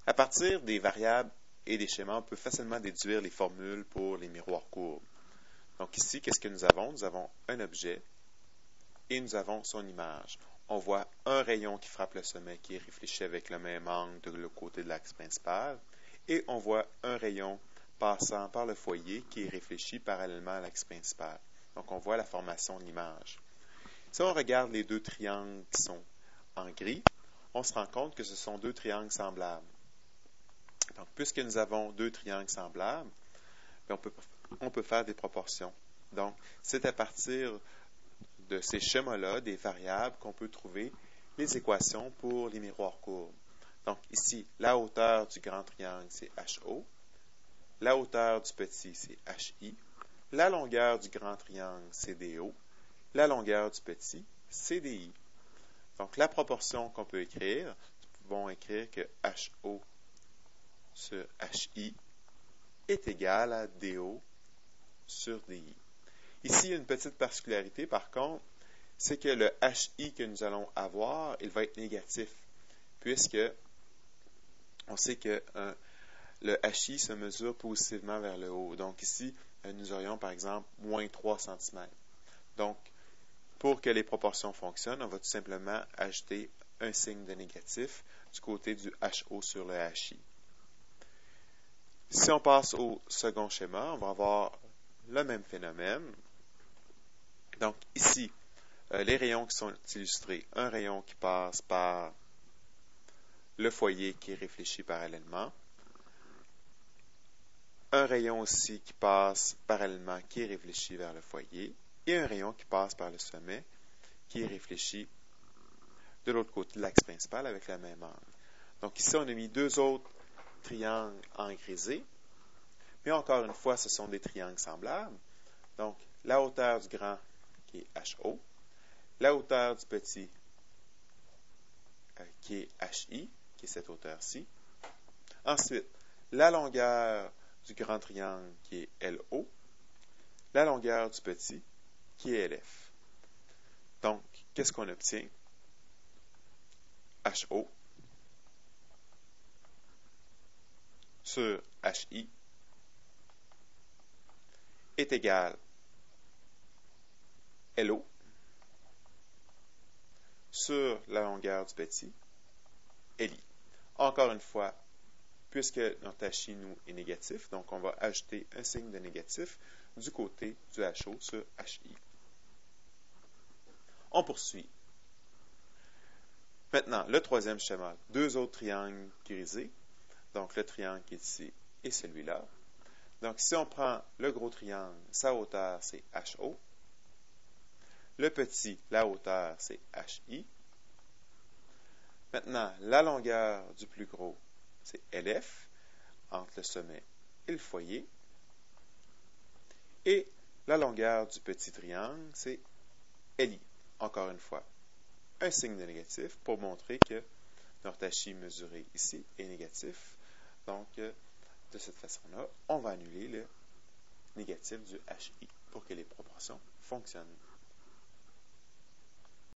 À partir des variables et des schémas, on peut facilement déduire les formules pour les miroirs courbes. Donc ici, qu'est-ce que nous avons? Nous avons un objet et nous avons son image. On voit un rayon qui frappe le sommet qui est réfléchi avec le même angle de l'autre côté de l'axe principal et on voit un rayon passant par le foyer qui est réfléchi parallèlement à l'axe principal. Donc on voit la formation de l'image. Si on regarde les deux triangles qui sont en gris, on se rend compte que ce sont deux triangles semblables. Donc, puisque nous avons deux triangles semblables, on peut faire des proportions. Donc, c'est à partir de ces schémas-là, des variables, qu'on peut trouver les équations pour les miroirs courbes. Donc, ici, la hauteur du grand triangle, c'est HO. La hauteur du petit, c'est HI. La longueur du grand triangle, c'est DO. La longueur du petit, c'est DI. Donc, la proportion qu'on peut écrire, nous pouvons écrire que HO sur HI est égal à DO sur DI. Ici, il y a une petite particularité, par contre, c'est que le HI que nous allons avoir, il va être négatif, puisque on sait que le HI se mesure positivement vers le haut. Donc ici, nous aurions par exemple moins 3 cm. Donc, pour que les proportions fonctionnent, on va tout simplement ajouter un signe de négatif du côté du HO sur le HI. Si on passe au second schéma, on va avoir le même phénomène. Donc ici, les rayons qui sont illustrés, un rayon qui passe par le foyer qui est réfléchi parallèlement, un rayon aussi qui passe parallèlement qui est réfléchi vers le foyer, et un rayon qui passe par le sommet qui est réfléchi de l'autre côté de l'axe principal avec le même angle. Donc ici, on a mis deux autres triangles en grisé, mais encore une fois, ce sont des triangles semblables. Donc, la hauteur du grand qui est HO, la hauteur du petit qui est HI, qui est cette hauteur-ci. Ensuite, la longueur du grand triangle qui est LO, la longueur du petit qui est LF. Donc, qu'est-ce qu'on obtient? HO sur HI est égal LO sur la longueur du petit, LI. Encore une fois, puisque notre HI nous est négatif, donc on va ajouter un signe de négatif du côté du HO sur HI. On poursuit. Maintenant, le troisième schéma, deux autres triangles grisés. Donc, le triangle qui est ici et celui-là. Donc, si on prend le gros triangle, sa hauteur, c'est HO. Le petit, la hauteur, c'est HI. Maintenant, la longueur du plus gros, c'est LF, entre le sommet et le foyer. Et la longueur du petit triangle, c'est LI. Encore une fois, un signe de négatif pour montrer que notre HI mesuré ici est négatif. Donc, de cette façon-là, on va annuler le négatif du HI pour que les proportions fonctionnent.